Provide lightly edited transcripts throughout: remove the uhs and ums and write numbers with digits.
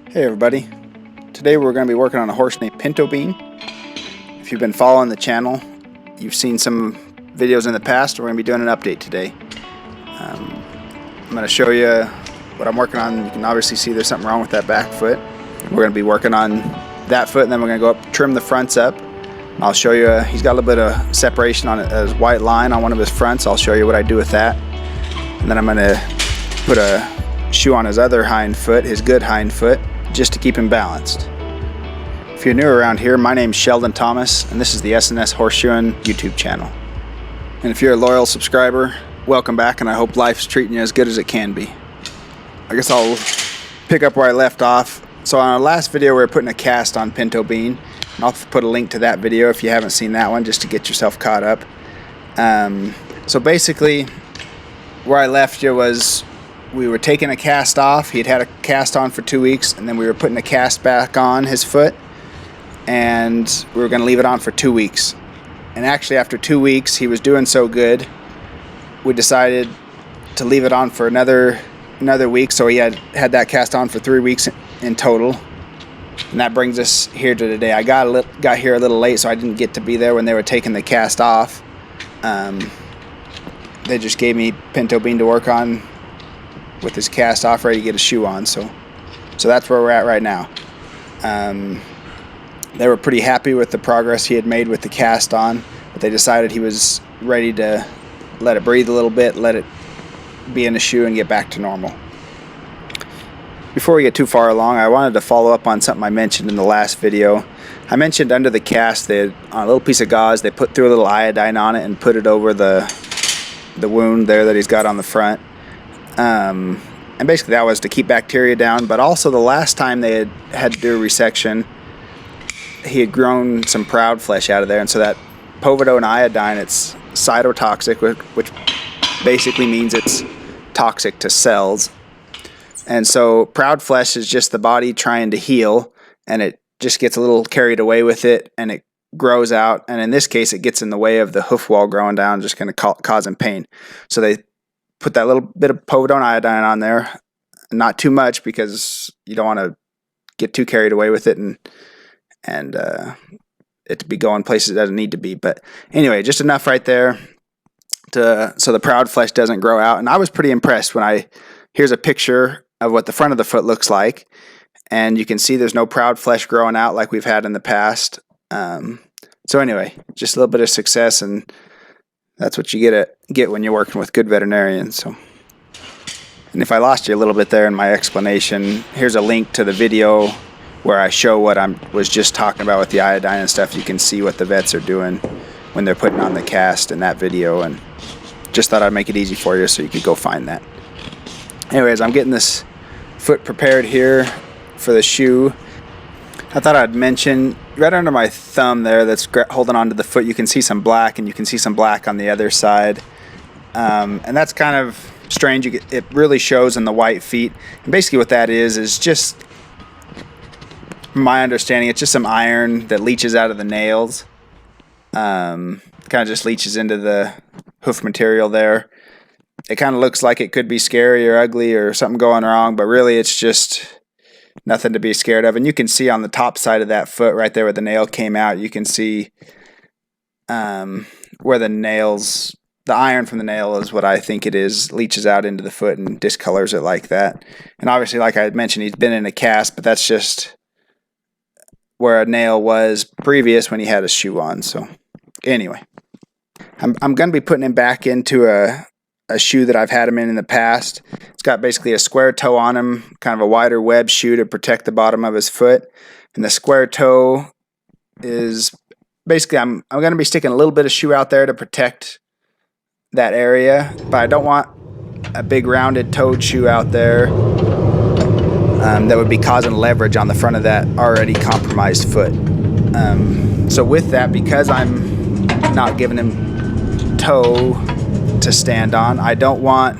Hey everybody, today we're going to be working on a horse named Pinto Bean. If you've been following the channel, you've seen some videos in the past. We're going to be doing an update today. I'm going to show you what I'm working on. You can obviously see there's something wrong with that back foot. We're going to be working on that foot, and then we're going to go up, trim the fronts up. I'll show you, he's got a little bit of separation on his white line on one of his fronts. I'll show you what I do with that. And then I'm going to put a shoe on his other hind foot, his good hind foot, just to keep him balanced. If you're new around here, my name's Sheldon Thomas, and this is the S&S Horseshoeing YouTube channel. And if you're a loyal subscriber, welcome back, and I hope life's treating you as good as it can be. I guess I'll pick up where I left off. So on our last video, we were putting a cast on Pinto Bean, and I'll put a link to that video if you haven't seen that one, just to get yourself caught up. So basically, where I left you was we were taking a cast off. He'd had a cast on for 2 weeks, and then we were putting a cast back on his foot, and we were going to leave it on for 2 weeks. And actually, after 2 weeks, he was doing so good, we decided to leave it on for another week. So he had that cast on for 3 weeks in total, and that brings us here to today. I got here a little late, so I didn't get to be there when they were taking the cast off. They just gave me Pinto Bean to work on with his cast off, ready to get a shoe on. So that's where we're at right now. They were pretty happy with the progress he had made with the cast on, but they decided he was ready to let it breathe a little bit, let it be in the shoe, and get back to normal. Before we get too far along, I wanted to follow up on something I mentioned in the last video. I mentioned under the cast, on a little piece of gauze, they put through a little iodine on it and put it over the wound there that he's got on the front. And basically that was to keep bacteria down, but also the last time they had to do a resection, he had grown some proud flesh out of there, and so that povidone iodine, it's cytotoxic, which basically means it's toxic to cells. And so proud flesh is just the body trying to heal, and it just gets a little carried away with it, and it grows out, and in this case it gets in the way of the hoof wall growing down, just going to cause him pain. So they put that little bit of povidone iodine on there, not too much because you don't want to get too carried away with it and it to be going places it doesn't need to be. But anyway, just enough right there so the proud flesh doesn't grow out. And I was pretty impressed when here's a picture of what the front of the foot looks like, and you can see there's no proud flesh growing out like we've had in the past. So anyway, just a little bit of success, and that's what you get when you're working with good veterinarians. So, and if I lost you a little bit there in my explanation, here's a link to the video where I show what I was just talking about with the iodine and stuff. You can see what the vets are doing when they're putting on the cast in that video, and just thought I'd make it easy for you so you could go find that. Anyways, I'm getting this foot prepared here for the shoe. I thought I'd mention right under my thumb there that's holding onto the foot, you can see some black, and you can see some black on the other side. And that's kind of strange. It really shows in the white feet. And basically what that is just, from my understanding, it's just some iron that leaches out of the nails. Kind of just leaches into the hoof material there. It kind of looks like it could be scary or ugly or something going wrong, but really it's just nothing to be scared of. And you can see on the top side of that foot right there where the nail came out, you can see where the iron from the nail is what I think it is, leaches out into the foot and discolors it like that. And obviously, like I had mentioned, he's been in a cast, but that's just where a nail was previous when he had a shoe on. So anyway, I'm going to be putting him back into a shoe that I've had him in the past. It's got basically a square toe on him, kind of a wider web shoe to protect the bottom of his foot. And the square toe is basically, I'm going to be sticking a little bit of shoe out there to protect that area, but I don't want a big rounded toed shoe out there that would be causing leverage on the front of that already compromised foot. So with that, because I'm not giving him toe to stand on, I don't want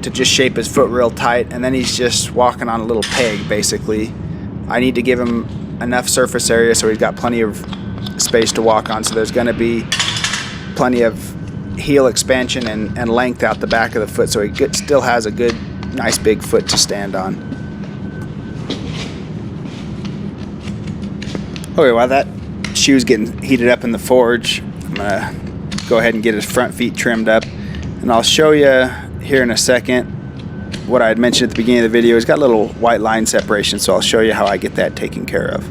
to just shape his foot real tight and then he's just walking on a little peg basically. I need to give him enough surface area so he's got plenty of space to walk on, so there's going to be plenty of heel expansion and length out the back of the foot, so he still has a good nice big foot to stand on. Okay, while that shoe's getting heated up in the forge, I'm gonna go ahead and get his front feet trimmed up, and I'll show you here in a second what I had mentioned at the beginning of the video. It's got a little white line separation, so I'll show you how I get that taken care of.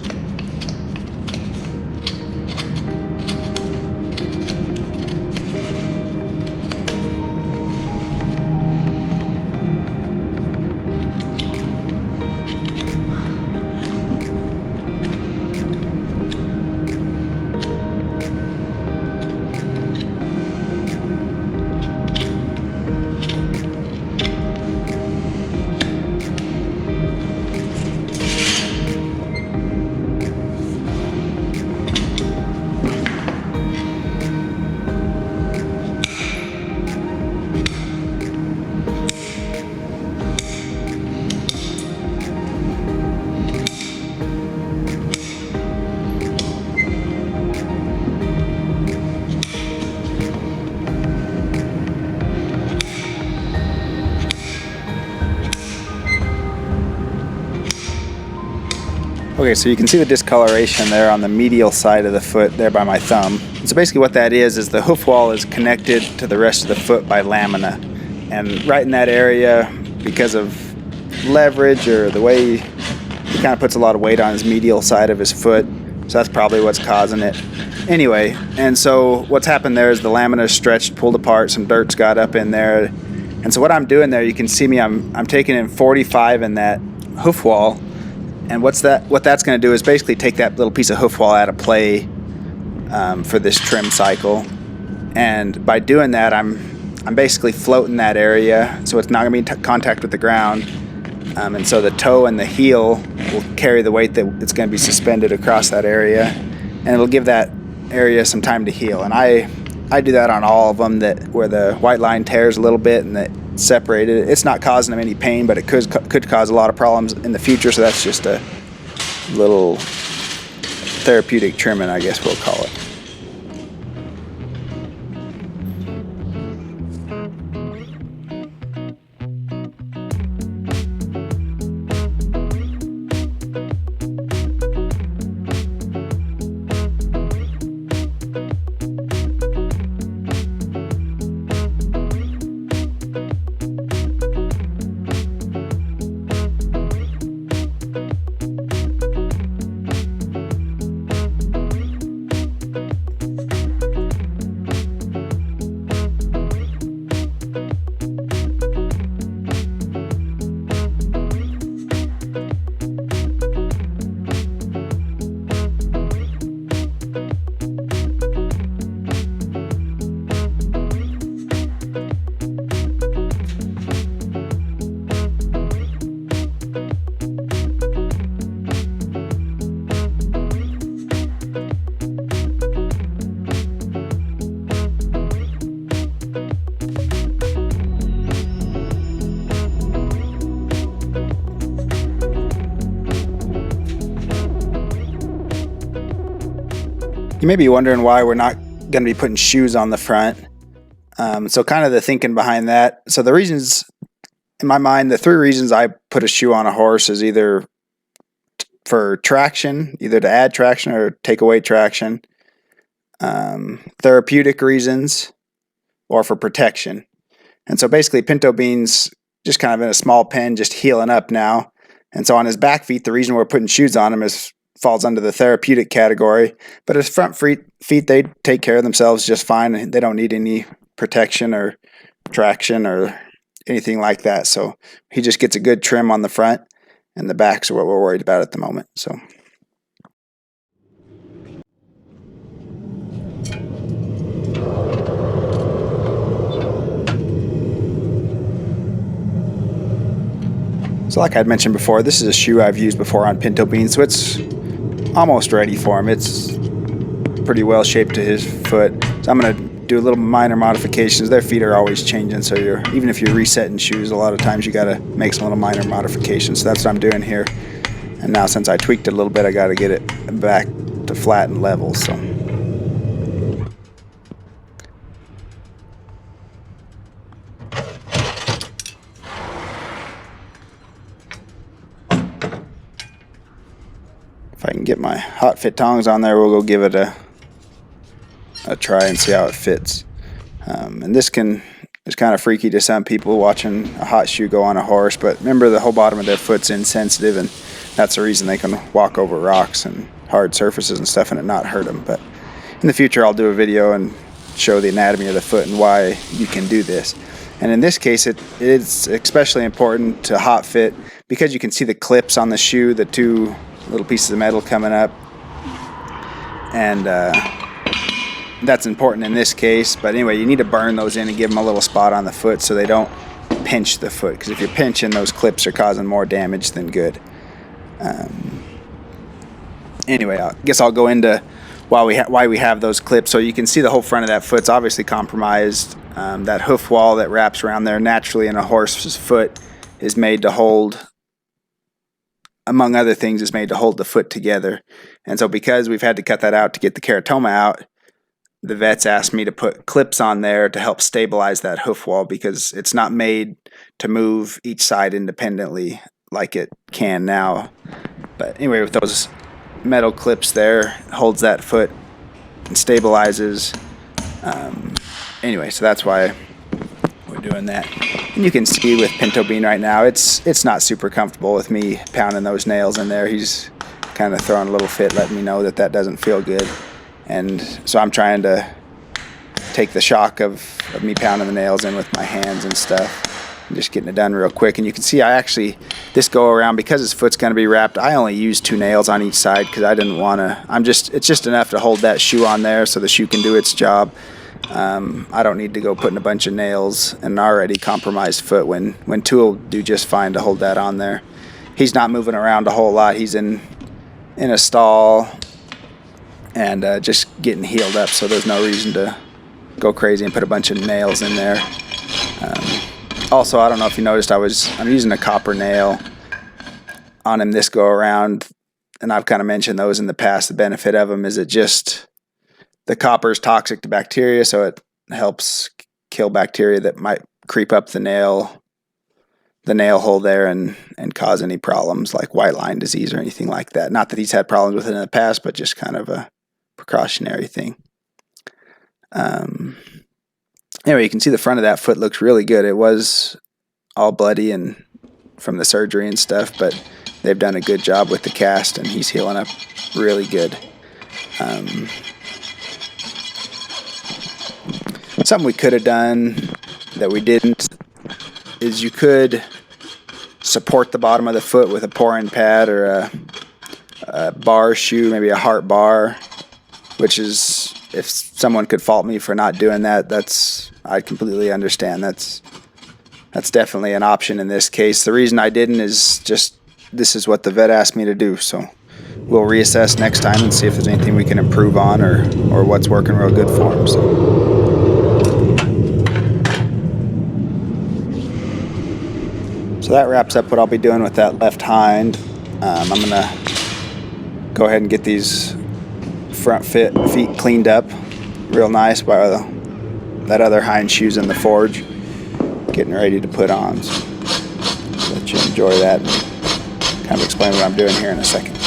Okay, so you can see the discoloration there on the medial side of the foot there by my thumb. So basically what that is the hoof wall is connected to the rest of the foot by lamina. And right in that area, because of leverage or the way he kind of puts a lot of weight on his medial side of his foot, so that's probably what's causing it. Anyway, and so what's happened there is the lamina is stretched, pulled apart, some dirt's got up in there. And so what I'm doing there, you can see me, I'm taking in 45 in that hoof wall. And what that's going to do is basically take that little piece of hoof wall out of play for this trim cycle. And by doing that, I'm basically floating that area, so it's not going to be in contact with the ground. And so the toe and the heel will carry the weight that it's going to be suspended across that area, and it'll give that area some time to heal. And I do that on all of them, that where the white line tears a little bit and that separated. It's not causing them any pain, but it could cause a lot of problems in the future. So that's just a little therapeutic trimming, I guess we'll call it. You may be wondering why we're not going to be putting shoes on the front. So kind of the thinking behind that. So the reasons, in my mind, the three reasons I put a shoe on a horse is either for traction, either to add traction or take away traction, therapeutic reasons, or for protection. And so basically Pinto Bean's just kind of in a small pen, just healing up now. And so on his back feet, the reason we're putting shoes on him falls under the therapeutic category, but his front feet, they take care of themselves just fine. They don't need any protection or traction or anything like that. So he just gets a good trim on the front, and the backs are what we're worried about at the moment. So like I'd mentioned before, this is a shoe I've used before on Pinto Bean, so it's almost ready for him. It's pretty well shaped to his foot. So I'm going to do a little minor modifications. Their feet are always changing, so even if you're resetting shoes, a lot of times you got to make some little minor modifications. So that's what I'm doing here. And now since I tweaked it a little bit, I got to get it back to flat and level. So if I can get my hot fit tongs on there, we'll go give it a try and see how it fits. And this is kind of freaky to some people watching a hot shoe go on a horse, but remember, the whole bottom of their foot's insensitive, and that's the reason they can walk over rocks and hard surfaces and stuff and it not hurt them. But in the future I'll do a video and show the anatomy of the foot and why you can do this. And in this case it's especially important to hot fit because you can see the clips on the shoe, the two little pieces of metal coming up, and that's important in this case. But anyway, you need to burn those in and give them a little spot on the foot so they don't pinch the foot, because if you're pinching, those clips are causing more damage than good. Anyway, I guess I'll go into why we have those clips. So you can see the whole front of that foot's obviously compromised. That hoof wall that wraps around there naturally in a horse's foot is made to hold, among other things, is made to hold the foot together. And so because we've had to cut that out to get the keratoma out, the vets asked me to put clips on there to help stabilize that hoof wall, because it's not made to move each side independently like it can now. But anyway, with those metal clips there, it holds that foot and stabilizes. Anyway, so that's why we're doing that. And you can see with Pinto Bean right now, it's not super comfortable with me pounding those nails in there. He's kind of throwing a little fit, letting me know that doesn't feel good. And so I'm trying to take the shock of me pounding the nails in with my hands and stuff, and just getting it done real quick. And you can see I actually, this go around, because his foot's going to be wrapped, I only used 2 nails on each side because I didn't want to, it's just enough to hold that shoe on there so the shoe can do its job. I don't need to go putting a bunch of nails in an already compromised foot when 2 will do just fine to hold that on there. He's not moving around a whole lot. He's in a stall and just getting healed up, so there's no reason to go crazy and put a bunch of nails in there. Also, I don't know if you noticed, I'm using a copper nail on him this go around, and I've kind of mentioned those in the past. The benefit of them is the copper is toxic to bacteria, so it helps kill bacteria that might creep up the nail hole there and cause any problems like white line disease or anything like that. Not that he's had problems with it in the past, but just kind of a precautionary thing. Anyway, you can see the front of that foot looks really good. It was all bloody and from the surgery and stuff, but they've done a good job with the cast, and he's healing up really good. Something we could have done that we didn't is you could support the bottom of the foot with a pour-in pad or a bar shoe, maybe a heart bar, which is, if someone could fault me for not doing that, I completely understand. That's definitely an option in this case. The reason I didn't is just this is what the vet asked me to do, so we'll reassess next time and see if there's anything we can improve on or what's working real good for him. So that wraps up what I'll be doing with that left hind. I'm going to go ahead and get these front feet cleaned up real nice by that other hind shoe's in the forge, getting ready to put on. So let you enjoy that and kind of explain what I'm doing here in a second.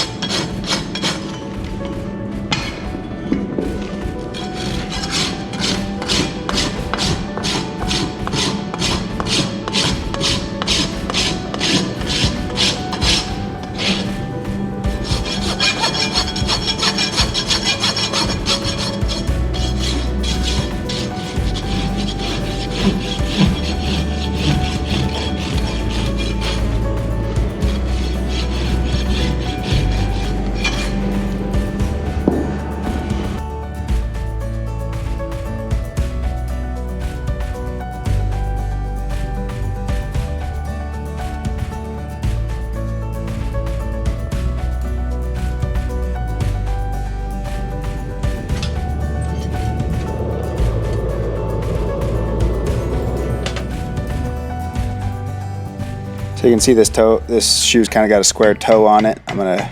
So you can see this shoe's kind of got a square toe on it. I'm gonna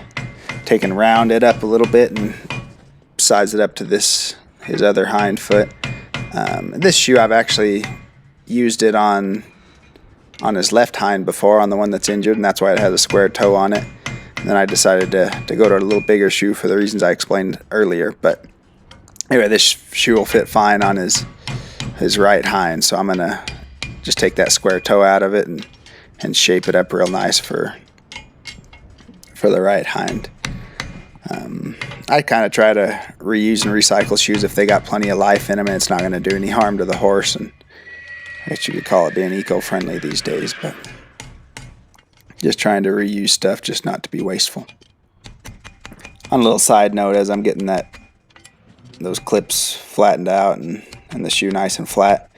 take and round it up a little bit and size it up to his other hind foot. This shoe, I've actually used it on his left hind before, on the one that's injured, and that's why it has a square toe on it. And then I decided to go to a little bigger shoe for the reasons I explained earlier. But anyway, this shoe will fit fine on his right hind, so I'm gonna just take that square toe out of it and shape it up real nice for the right hind. I kind of try to reuse and recycle shoes if they got plenty of life in them and it's not going to do any harm to the horse. And I guess you could call it being eco-friendly these days, but just trying to reuse stuff, just not to be wasteful. On a little side note, as I'm getting those clips flattened out and the shoe nice and flat,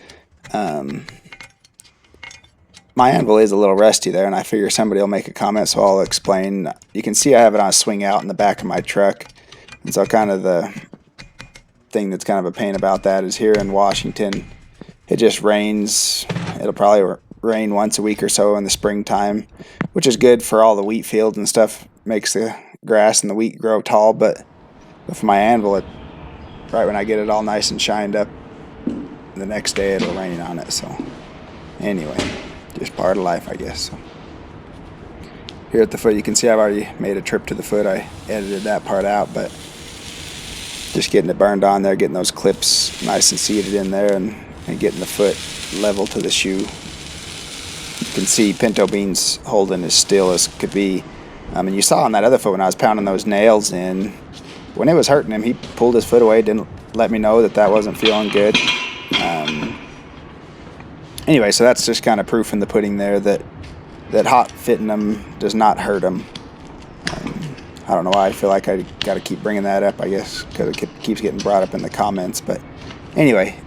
my anvil is a little rusty there, and I figure somebody will make a comment, so I'll explain. You can see I have it on a swing out in the back of my truck, and so kind of the thing that's kind of a pain about that is here in Washington, it just rains. It'll probably rain once a week or so in the springtime, which is good for all the wheat fields and stuff, makes the grass and the wheat grow tall, but for my anvil, right when I get it all nice and shined up, the next day it'll rain on it. So anyway, just part of life, I guess. So here at the foot, you can see I've already made a trip to the foot. I edited that part out, but just getting it burned on there, getting those clips nice and seated in there, and getting the foot level to the shoe. You can see Pinto Bean's holding as still as could be. And you saw on that other foot when I was pounding those nails in, when it was hurting him, he pulled his foot away, didn't let me know that wasn't feeling good. Anyway, so that's just kind of proof in the pudding there that hot fitting them does not hurt them. I don't know why I feel like I got to keep bringing that up, I guess, because it keeps getting brought up in the comments. But anyway,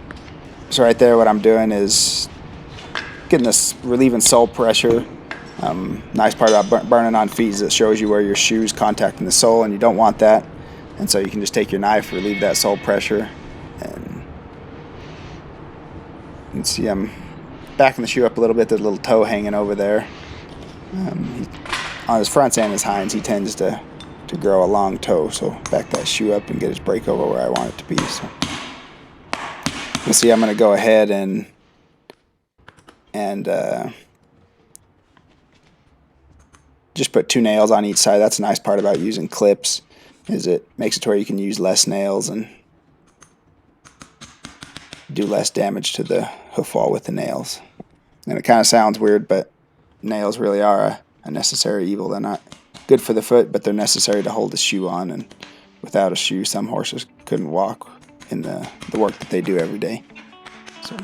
so right there what I'm doing is getting this relieving sole pressure. Nice part about burning on feet is it shows you where your shoe's contacting the sole, and you don't want that. And so you can just take your knife, relieve that sole pressure, and you can see I'm backing the shoe up a little bit. There's a little toe hanging over there. On his fronts and his hinds, he tends to grow a long toe, so back that shoe up and get his break over where I want it to be. So you see I'm going to go ahead and just put 2 nails on each side. That's a nice part about using clips, is it makes it to where you can use less nails and do less damage to the hoof wall with the nails. And it kind of sounds weird, but nails really are a necessary evil. They're not good for the foot, but they're necessary to hold the shoe on, and without a shoe, some horses couldn't walk in the work that they do every day. So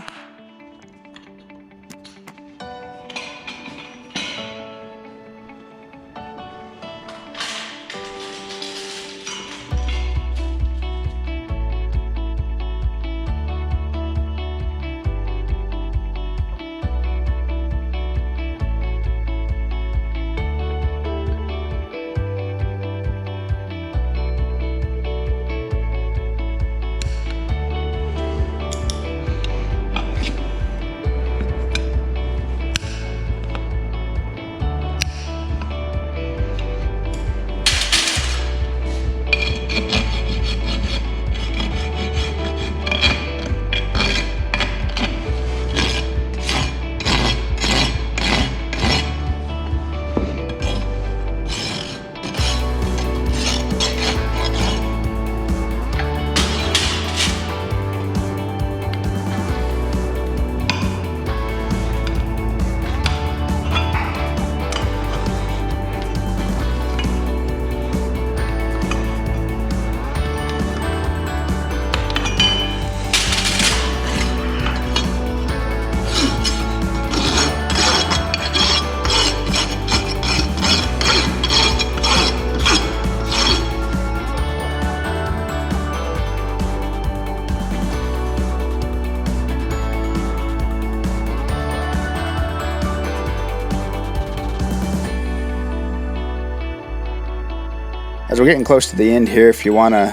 as we're getting close to the end here, if you want to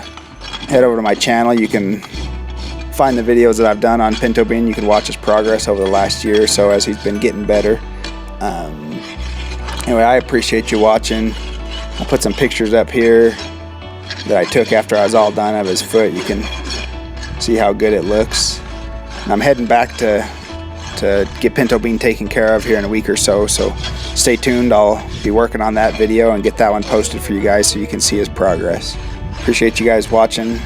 head over to my channel, you can find the videos that I've done on Pinto Bean. You can watch his progress over the last year or so as he's been getting better. Anyway, I appreciate you watching. I'll put some pictures up here that I took after I was all done of his foot. You can see how good it looks. And I'm heading back to to get Pinto Bean taken care of here in a week or so. So stay tuned. I'll be working on that video and get that one posted for you guys so you can see his progress. Appreciate you guys watching.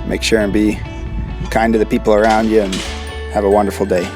Make sure and be kind to the people around you, and have a wonderful day.